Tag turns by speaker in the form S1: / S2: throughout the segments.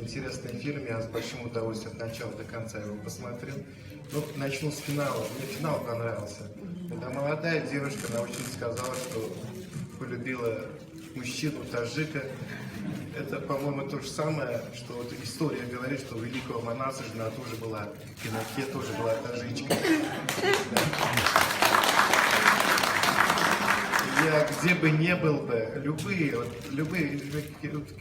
S1: интересный фильм, я с большим удовольствием от начала до конца его посмотрел. Ну, начну с финала. Мне финал понравился. Когда молодая девушка на очень сказала, что полюбила мужчину таджика. Это, по-моему, то же самое, что вот история говорит, что у великого Манаса жена тоже была в Пиноке, тоже была таджичка. Я где бы ни был бы, любые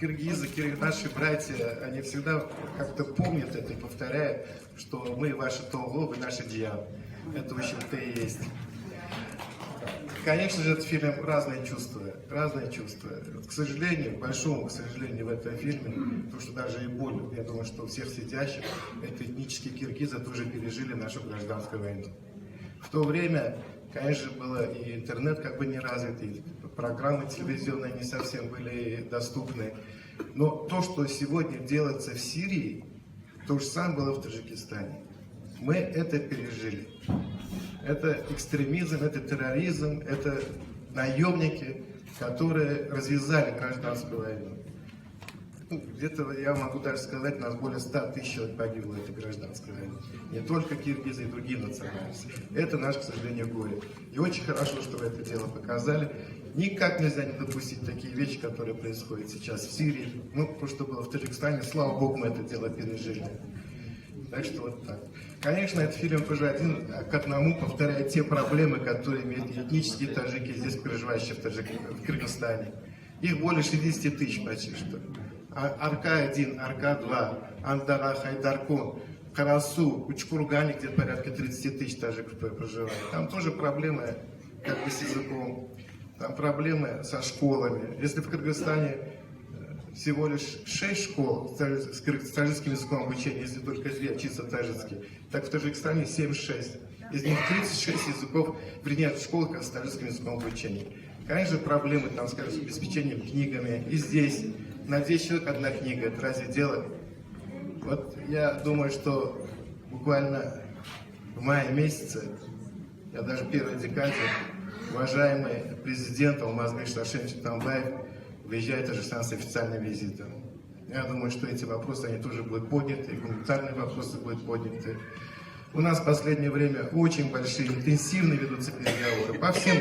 S1: киргизы, наши братья, они всегда как-то помнят это и повторяют, что мы ваши Того, вы наши Диан. Это, в общем-то, и есть. Конечно же, этот фильм разные чувства. К сожалению, большому, к сожалению, в этом фильме, потому что даже и боль, я думаю, что всех сидящих, это этнические киргизы тоже пережили нашу гражданскую войну. В то время, конечно, было и интернет как бы не развит, и программы телевизионные не совсем были доступны. Но то, что сегодня делается в Сирии, то же самое было в Таджикистане. Мы это пережили. Это экстремизм, это терроризм, это наемники, которые развязали гражданскую войну. Где-то, я могу даже сказать, у нас более 100 тысяч человек погибло в этой гражданской войне. Не только киргизы и другие национальности. Это наше, к сожалению, горе. И очень хорошо, что вы это дело показали. Никак нельзя не допустить такие вещи, которые происходят сейчас в Сирии. Ну, то, что было в Таджикистане, слава Богу, мы это дело пережили. Так что вот так. Конечно, этот фильм тоже один к одному повторяет те проблемы, которые имеют этнические таджики, здесь проживающие в Кыргызстане. Их более 60 тысяч почти что. Арка-1, Арка-2, Андара, Хайдарко, Карасу, Учкургане, где порядка 30 тысяч таджиков проживает. Там тоже проблемы как бы с языком, там проблемы со школами. Если в Кыргызстане всего лишь 6 школ с таджикским языком обучения, если только 2 чисто таджикские, так в Таджикистане 76. Из них 36 языков, вернее, школ с таджикским языком обучения. Конечно, проблемы, там, скажем, с обеспечением книгами. И здесь на 10 человек одна книга. Это разве дело? Вот я думаю, что буквально в мае месяце, я даже в первой декаде, уважаемый президент Алмазбек Шашевич Атамбаев выезжает в Таджикистан с официальным визитом. Я думаю, что эти вопросы, они тоже будут подняты, гуманитарные вопросы будут подняты. У нас в последнее время очень большие, интенсивно ведутся переговоры по всем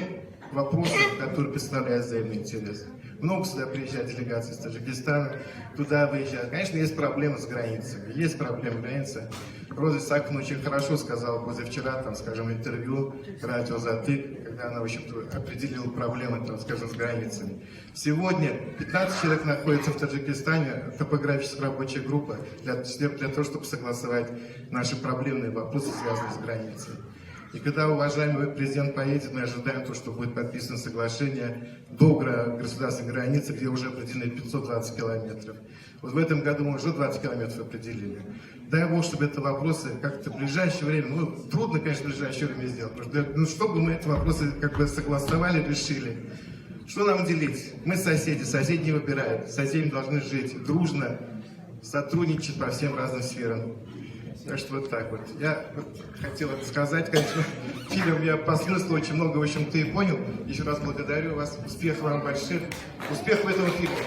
S1: вопросам, которые представляют взаимный интерес. Много сюда приезжает делегации из Таджикистана, туда выезжают. Конечно, есть проблемы с границами, есть проблемы с границей. Роза Исааковна очень хорошо сказала позавчера, там, скажем, интервью радио «Затык», когда она, в общем-то, определила проблемы, там, скажем, с границами. Сегодня 15 человек находится в Таджикистане, топографическая рабочая группа, для того, чтобы согласовать наши проблемные вопросы, связанные с границей. И когда уважаемый президент поедет, мы ожидаем то, что будет подписано соглашение до государственной границы, где уже определены 520 километров. Вот в этом году мы уже 20 километров определили. Дай Бог, чтобы это вопросы как-то в ближайшее время, ну, трудно, конечно, в ближайшее время сделать, потому что, ну, чтобы мы эти вопросы как бы согласовали, решили. Что нам делить? Мы соседи не выбирают, соседи должны жить дружно, сотрудничать по всем разным сферам. Так что вот так вот. Я хотел это сказать, конечно, фильм я по смыслу очень много, в общем-то, и понял. Еще раз благодарю вас, успехов вам больших, успехов в этом фильме.